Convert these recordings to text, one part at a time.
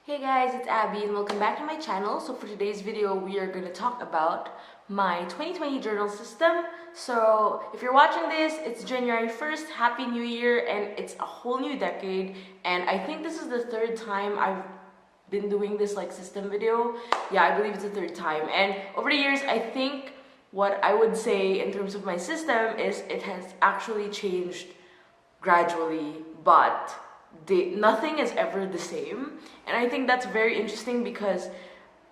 Hey guys, it's Abby and welcome back to my channel. So for today's video, we are going to talk about my 2020 journal system. So if you're watching this, it's January 1st, Happy New Year, and it's a whole new decade. And I think this is the third time I've been doing this system video. Yeah, I believe it's the third time. And over the years, I think what I would say in terms of my system is it has actually changed gradually, but nothing is ever the same. And I think that's very interesting because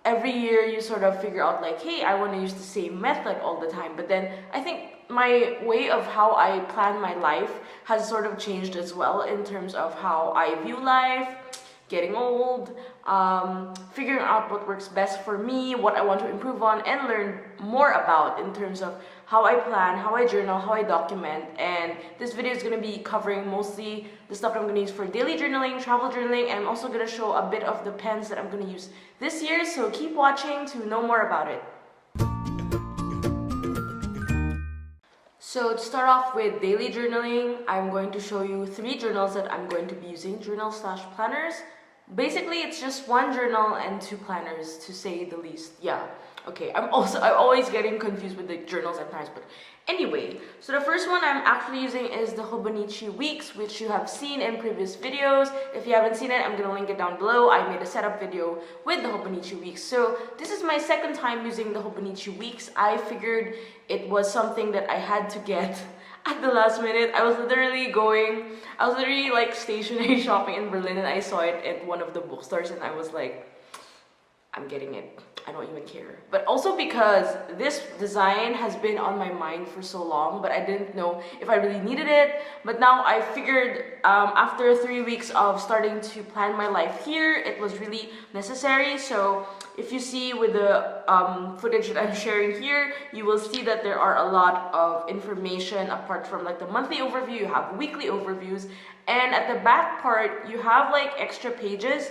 every year you sort of figure out hey, I want to use the same method all the time. But then I think my way of how I plan my life has sort of changed as well in terms of how I view life, getting old, figuring out what works best for me, what I want to improve on and learn more about in terms of how I plan, how I journal, how I document. And this video is going to be covering mostly the stuff that I'm going to use for daily journaling, travel journaling, and I'm also going to show a bit of the pens that I'm going to use this year, so keep watching to know more about it. So to start off with daily journaling, I'm going to show you 3 journals that I'm going to be using, journal/planners. Basically, it's just 1 journal and 2 planners, to say the least. Yeah, okay, I'm always getting confused with the journals and planners, but anyway, so the first one I'm actually using is the Hobonichi Weeks, which you have seen in previous videos. If you haven't seen it, I'm gonna link it down below. I made a setup video with the Hobonichi Weeks. So this is my second time using the Hobonichi Weeks. I figured it was something that I had to get at the last minute. I was literally stationery shopping in Berlin, and I saw it at one of the bookstores, and I was like, I'm getting it. I don't even care. But also because this design has been on my mind for so long, but I didn't know if I really needed it. But now I figured after 3 weeks of starting to plan my life here, it was really necessary. So if you see with the footage that I'm sharing here, you will see that there are a lot of information apart from the monthly overview. You have weekly overviews, and at the back part you have extra pages.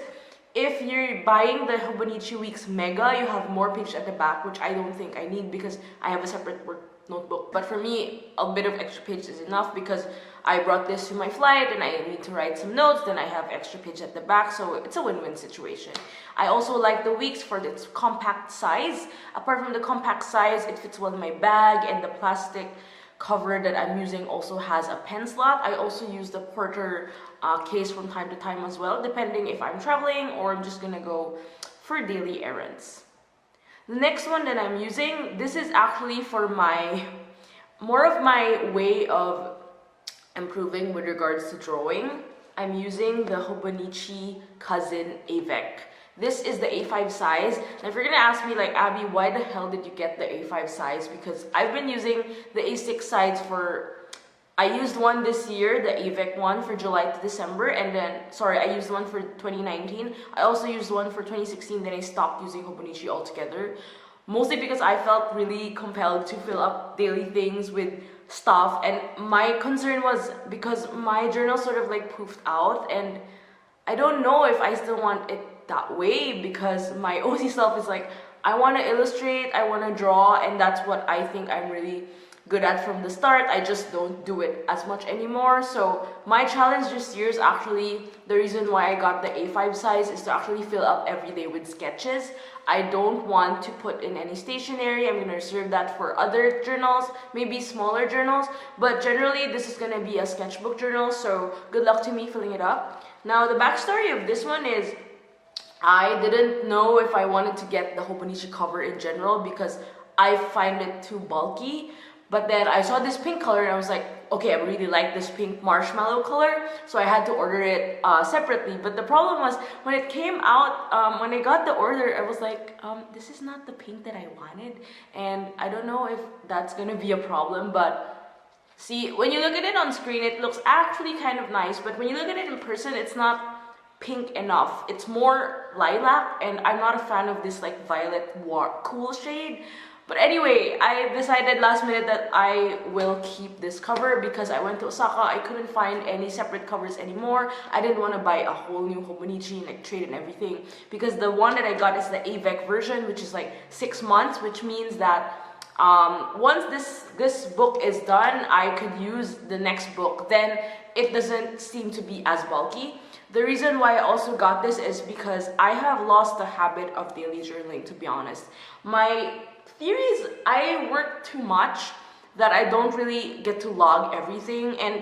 If you're buying the Hobonichi Weeks Mega, you have more pages at the back, which I don't think I need because I have a separate work notebook. But for me, a bit of extra pages is enough because I brought this to my flight and I need to write some notes. Then I have extra pages at the back, so it's a win-win situation. I also like the Weeks for its compact size. Apart from the compact size, it fits well in my bag, and the plastic cover that I'm using also has a pen slot. I also use the Porter case from time to time as well, depending if I'm traveling or I'm just gonna go for daily errands. The next one that I'm using, this is actually for more of my way of improving with regards to drawing. I'm using the Hobonichi cousin Avec. This is the A5 size. And if you're gonna ask me Abby, why the hell did you get the A5 size? Because I've been using the A6 size I used one this year, the Avec one for July to December, and then, I used one for 2019. I also used one for 2016, then I stopped using Hobonichi altogether. Mostly because I felt really compelled to fill up daily things with stuff, and my concern was because my journal sort of poofed out, and I don't know if I still want it that way because my OC self is I want to illustrate, I want to draw, and that's what I think I'm really good at from the start. I just don't do it as much anymore. So my challenge this year is actually, the reason why I got the A5 size is to actually fill up every day with sketches. I don't want to put in any stationery. I'm going to reserve that for other journals, maybe smaller journals, but generally this is going to be a sketchbook journal, so good luck to me filling it up. Now the backstory of this one is I didn't know if I wanted to get the Hobonichi cover in general because I find it too bulky. But then I saw this pink color and I was like, okay, I really like this pink marshmallow color, so I had to order it separately. But the problem was when it came out, when I got the order, I was like, this is not the pink that I wanted, and I don't know if that's gonna be a problem. But see, when you look at it on screen, it looks actually kind of nice, but when you look at it in person, it's not pink enough. It's more lilac, and I'm not a fan of this violet cool shade. But anyway, I decided last minute that I will keep this cover because I went to Osaka. I couldn't find any separate covers anymore. I didn't want to buy a whole new Hobonichi and trade and everything, because the one that I got is the Avec version, which is 6 months, which means that once this book is done, I could use the next book. Then it doesn't seem to be as bulky. The reason why I also got this is because I have lost the habit of daily journaling, to be honest. My theory is I work too much that I don't really get to log everything, and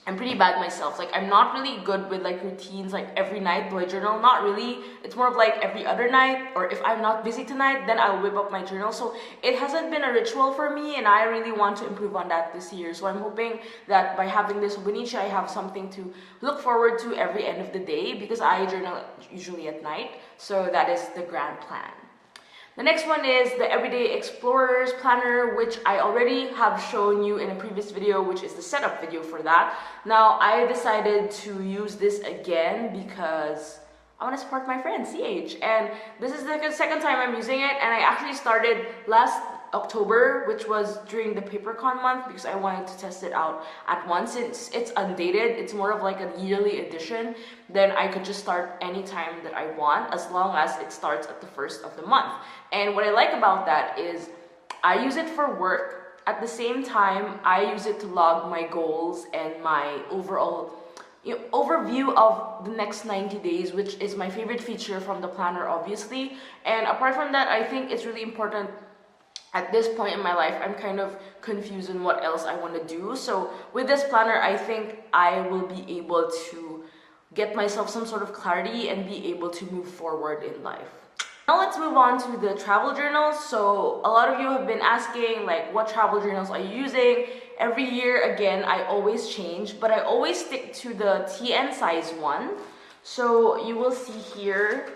I'm pretty bad myself. Like, I'm not really good with like routines, like every night do I journal? Not really. It's more of like every other night, or if I'm not busy tonight, then I'll whip up my journal. So it hasn't been a ritual for me, and I really want to improve on that this year. So I'm hoping that by having this Hobonichi, I have something to look forward to every end of the day, because I journal usually at night. So that is the grand plan. The next one is the Everyday Explorer's Planner, which I already have shown you in a previous video, which is the setup video for that. Now, I decided to use this again because I want to support my friend, CH. And this is the second time I'm using it, and I actually started last October, which was during the PaperCon month, because I wanted to test it out at once. Since it's undated, it's more of like a yearly edition, then I could just start anytime that I want, as long as it starts at the first of the month. And what I like about that is I use it for work. At the same time, I use it to log my goals and my overall overview of the next 90 days, which is my favorite feature from the planner, obviously. And apart from that, I think it's really important. At this point in my life, I'm kind of confused on what else I want to do. So with this planner, I think I will be able to get myself some sort of clarity and be able to move forward in life. Now let's move on to the travel journals. So a lot of you have been asking, like, what travel journals are you using? Every year, again, I always change, but I always stick to the TN size one. So you will see here,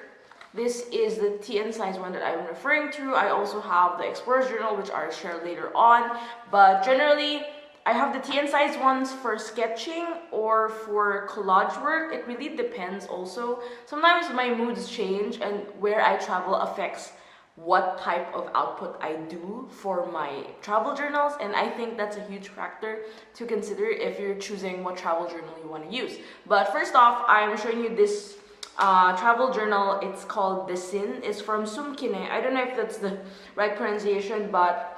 this is the TN size one that I'm referring to. I also have the Explorer's Journal, which I'll share later on. But generally, I have the TN size ones for sketching or for collage work. It really depends also. Sometimes my moods change, and where I travel affects what type of output I do for my travel journals. And I think that's a huge factor to consider if you're choosing what travel journal you want to use. But first off, I'm showing you this travel journal. It's called Dessin. It's from Soumkine. I don't know if that's the right pronunciation, but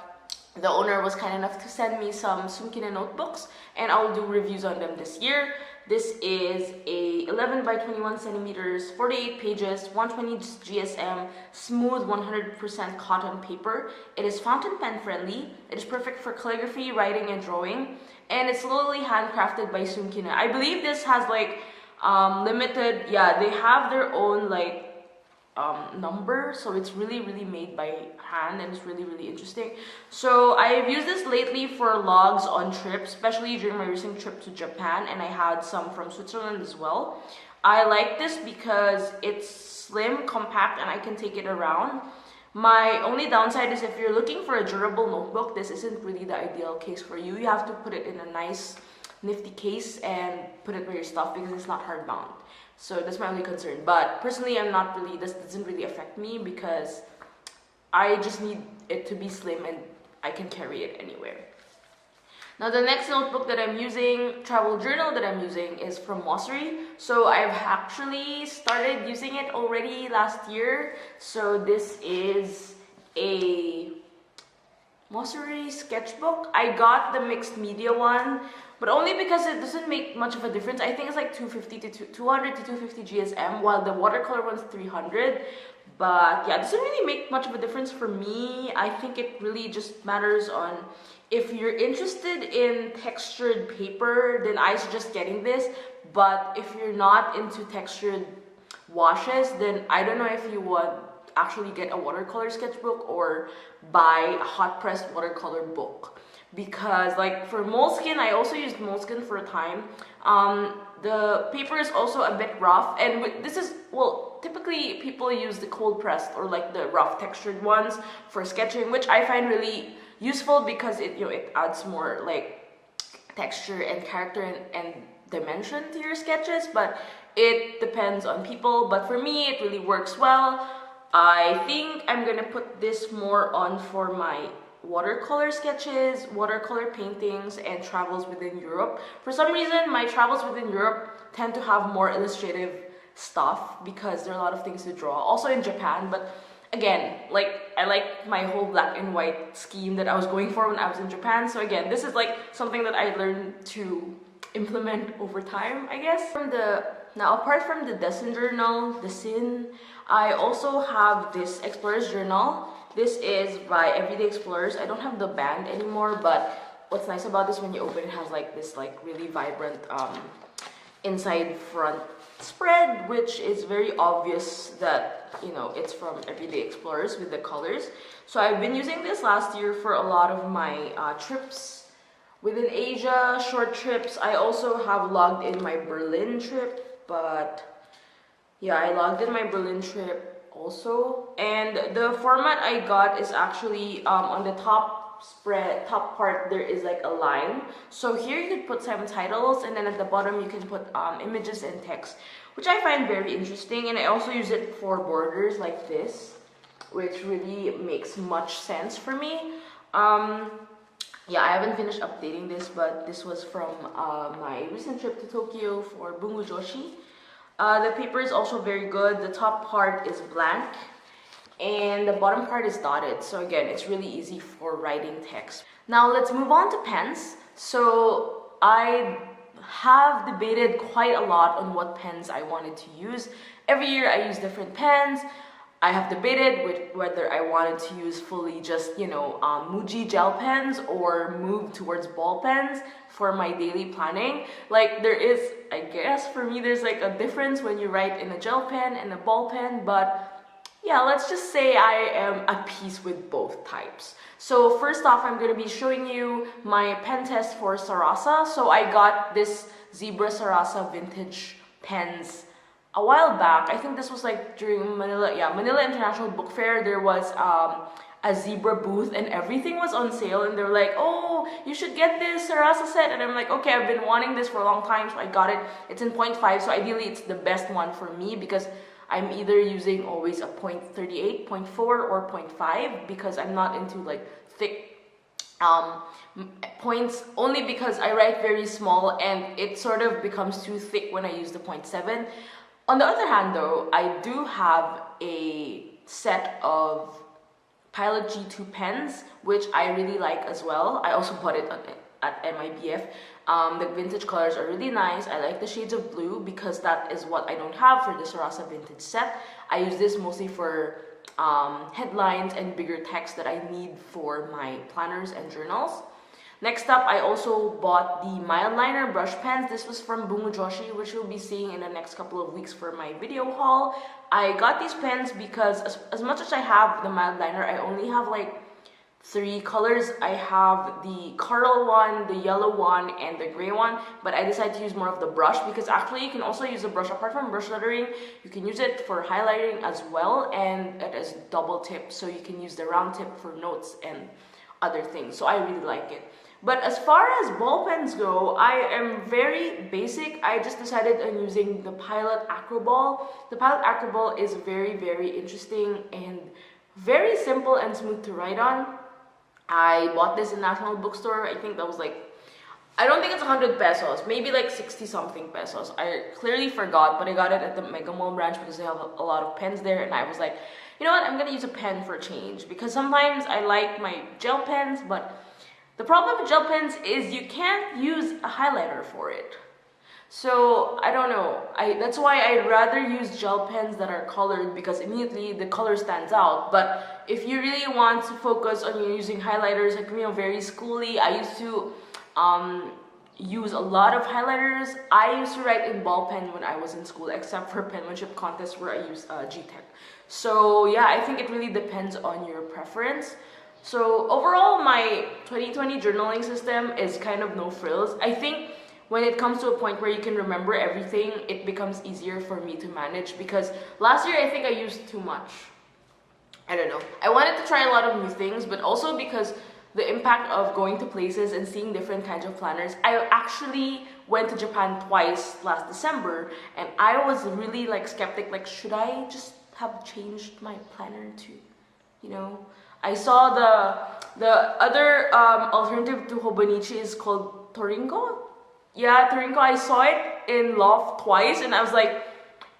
the owner was kind enough to send me some Soumkine notebooks, and I'll do reviews on them this year. This is a 11 by 21 centimeters, 48 pages, 120 GSM, smooth 100% cotton paper. It is fountain pen friendly. It is perfect for calligraphy, writing, and drawing. And it's slowly handcrafted by Soumkine. I believe this has like limited, yeah, they have their own like number, so it's really made by hand, and it's really interesting. So I've used this lately for logs on trips, especially during my recent trip to Japan, and I had some from Switzerland as well. I like this because it's slim, compact, and I can take it around. My only downside is if you're looking for a durable notebook, this isn't really the ideal case for you. You have to put it in a nice nifty case and put it where your stuff, because it's not hard bound. So that's my only concern. But personally, this doesn't really affect me, because I just need it to be slim and I can carry it anywhere. Now the next notebook that I'm using, travel journal that I'm using, is from Mossery. So I've actually started using it already last year. So this is a Mossery sketchbook. I got the mixed media one, but only because it doesn't make much of a difference. I think it's like 200 to 250 GSM, while the watercolor one's 300. But yeah, it doesn't really make much of a difference for me. I think it really just matters on if you're interested in textured paper, then I suggest getting this. But if you're not into textured washes, then I don't know if you would actually get a watercolor sketchbook or buy a hot pressed watercolor book. Because like for moleskin, I also used moleskin for a time. The paper is also a bit rough, and this is, well, typically people use the cold pressed or like the rough textured ones for sketching, which I find really useful because it adds more like texture and character and dimension to your sketches. But it depends on people, but for me it really works well. I think I'm gonna put this more on for my watercolor sketches, watercolor paintings, and travels within Europe. For some reason, my travels within Europe tend to have more illustrative stuff because there are a lot of things to draw. Also in Japan, but again, like I like my whole black and white scheme that I was going for when I was in Japan. So again, this is like something that I learned to implement over time, I guess. From the Now, apart from the Dessin journal, Dessin, I also have this Explorer's journal. This is by Everyday Explorers. I don't have the band anymore, but what's nice about this, when you open it, has like this like really vibrant inside front spread, which is very obvious that, you know, it's from Everyday Explorers with the colors. So I've been using this last year for a lot of my trips within Asia, short trips. I also have logged in my Berlin trip, but yeah, I logged in my Berlin trip also. And the format I got is actually on the top part there is like a line. So here you could put some titles, and then at the bottom you can put images and text, which I find very interesting. And I also use it for borders like this, which really makes much sense for me. Yeah, I haven't finished updating this, but this was from my recent trip to Tokyo for Bungu Joshi. The paper is also very good. The top part is blank and the bottom part is dotted. So again, it's really easy for writing text. Now let's move on to pens. So I have debated quite a lot on what pens I wanted to use. Every year I use different pens. I have debated with whether I wanted to use fully just, you know, Muji gel pens or move towards ball pens for my daily planning. Like, there is, I guess for me, there's like a difference when you write in a gel pen and a ball pen, but yeah, let's just say I am at peace with both types. So first off, I'm going to be showing you my pen test for Sarasa. So I got this Zebra Sarasa vintage pens a while back. I think this was like during Manila International Book Fair. There was a Zebra booth and everything was on sale, and they were like, oh, you should get this Sarasa set. And I'm like, okay, I've been wanting this for a long time, so I got it. It's in 0.5, so ideally it's the best one for me because I'm either using always a 0.38, 0.4, or 0.5 because I'm not into like thick points, only because I write very small and it sort of becomes too thick when I use the 0.7. On the other hand though, I do have a set of Pilot G2 pens, which I really like as well. I also bought it at MIBF. The vintage colors are really nice. I like the shades of blue because that is what I don't have for the Sarasa vintage set. I use this mostly for headlines and bigger text that I need for my planners and journals. Next up, I also bought the Mildliner brush pens. This was from Bungu Joshi, which you'll be seeing in the next couple of weeks for my video haul. I got these pens because as much as I have the Mildliner, I only have like 3 colors. I have the coral one, the yellow one, and the gray one, but I decided to use more of the brush because actually you can also use the brush. Apart from brush lettering, you can use it for highlighting as well, and it is double tip, so you can use the round tip for notes and other things. So I really like it. But as far as ball pens go, I am very basic. I just decided on using the Pilot Acroball. The Pilot Acroball is very, very interesting and very simple and smooth to write on. I bought this in National Bookstore. I think that was like, I don't think it's 100 pesos, maybe like 60 something pesos. I clearly forgot, but I got it at the Mega Mall branch because they have a lot of pens there, and I was like, you know what, I'm gonna use a pen for a change because sometimes I like my gel pens, but the problem with gel pens is you can't use a highlighter for it. So I don't know, that's why I'd rather use gel pens that are colored because immediately the color stands out. But if you really want to focus on using highlighters, like, you know, very schooly, I used to use a lot of highlighters. I used to write in ball pen when I was in school, except for penmanship contests where I use G-Tech. So yeah, I think it really depends on your preference. So overall, my 2020 journaling system is kind of no frills. I think when it comes to a point where you can remember everything, it becomes easier for me to manage because last year I think I used too much. I don't know. I wanted to try a lot of new things, but also because the impact of going to places and seeing different kinds of planners. I actually went to Japan twice last December, and I was really like skeptic, like, should I just have changed my planner to, you know, I saw the other alternative to Hobonichi is called Torinko. Yeah, Torinko. I saw it in Loft twice, and I was like,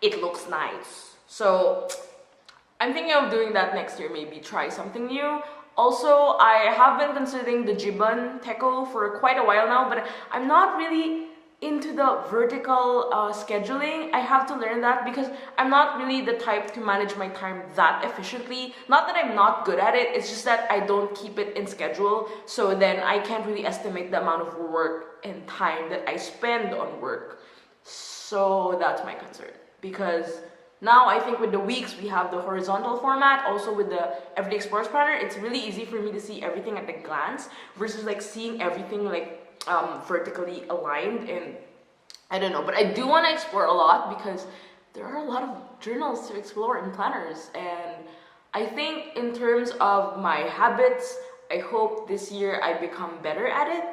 it looks nice. So I'm thinking of doing that next year, maybe try something new. Also, I have been considering the Jiban Teco for quite a while now, but I'm not really into the vertical scheduling. I have to learn that because I'm not really the type to manage my time that efficiently. Not that I'm not good at it, it's just that I don't keep it in schedule, so then I can't really estimate the amount of work and time that I spend on work. So that's my concern, because now I think with the weeks we have the horizontal format, also with the Everyday Explorers Planner, it's really easy for me to see everything at a glance versus like seeing everything like vertically aligned. And I don't know, but I do want to explore a lot because there are a lot of journals to explore in planners, and I think in terms of my habits, I hope this year I become better at it.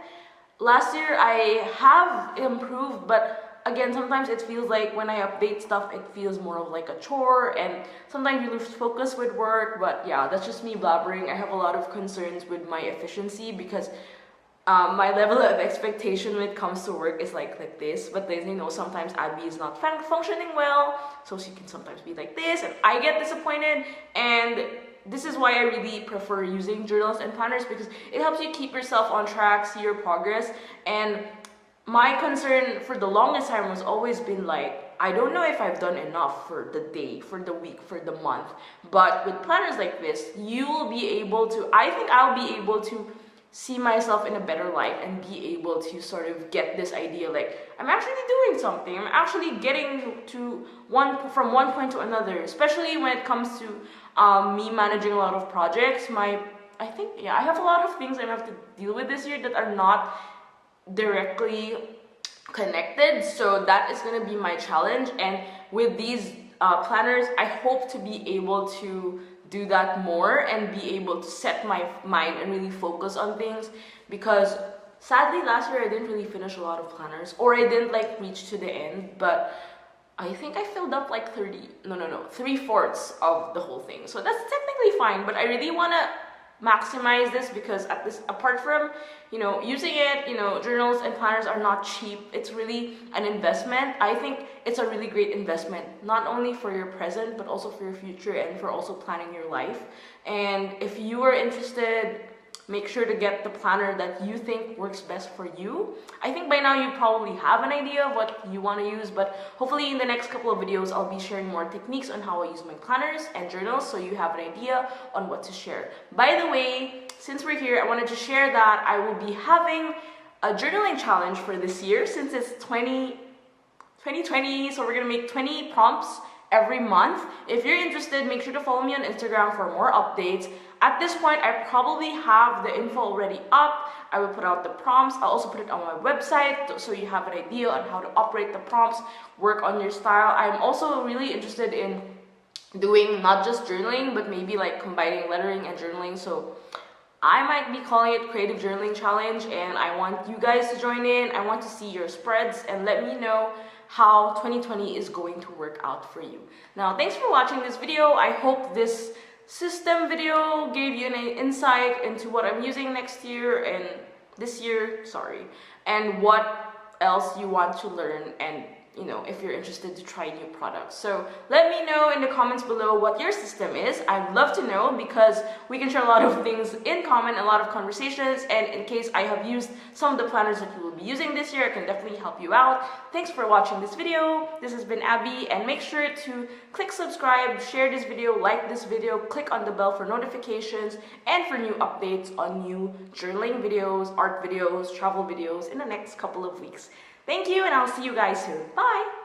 Last year I have improved, but again, sometimes it feels like when I update stuff, it feels more of like a chore, and sometimes you lose focus with work. But yeah, that's just me blabbering. I have a lot of concerns with my efficiency because my level of expectation when it comes to work is like this, but then, you know, sometimes Abby is not functioning well, so she can sometimes be like this, and I get disappointed. And this is why I really prefer using journals and planners, because it helps you keep yourself on track, see your progress. And my concern for the longest time was always been like, I don't know if I've done enough for the day, for the week, for the month. But with planners like this, you will be able to, I think I'll be able to see myself in a better light and be able to sort of get this idea like I'm actually doing something, I'm actually getting to from one point to another, especially when it comes to me managing a lot of projects. I have a lot of things I have to deal with this year that are not directly connected, so that is going to be my challenge. And with these planners, I hope to be able to do that more and be able to set my mind and really focus on things, because sadly last year I didn't really finish a lot of planners, or I didn't like reach to the end. But I think I filled up like 3/4 of the whole thing, so that's technically fine. But I really want to maximize this, because apart from, you know, using it, you know, journals and planners are not cheap. It's really an investment. I think it's a really great investment, not only for your present but also for your future and for also planning your life. And if you are interested, make sure to get the planner that you think works best for you. I think by now you probably have an idea of what you want to use, but hopefully in the next couple of videos I'll be sharing more techniques on how I use my planners and journals, so you have an idea on what to share. By the way, since we're here, I wanted to share that I will be having a journaling challenge for this year, since it's 2020, so we're gonna make 20 prompts every month. If you're interested, make sure to follow me on Instagram for more updates. At this point, I probably have the info already up. I will put out the prompts. I'll also put it on my website so you have an idea on how to operate the prompts, work on your style. I'm also really interested in doing not just journaling, but maybe like combining lettering and journaling. So I might be calling it Creative Journaling Challenge, and I want you guys to join in. I want to see your spreads and let me know how 2020 is going to work out for you. Now, thanks for watching this video. I hope this system video gave you an insight into what I'm using next year and this year, and what else you want to learn, and you know, if you're interested to try new products. So let me know in the comments below what your system is. I'd love to know, because we can share a lot of things in common, a lot of conversations, and in case I have used some of the planners that you will be using this year, I can definitely help you out. Thanks for watching this video. This has been Abby, and make sure to click subscribe, share this video, like this video, click on the bell for notifications and for new updates on new journaling videos, art videos, travel videos in the next couple of weeks. Thank you, and I'll see you guys soon. Bye!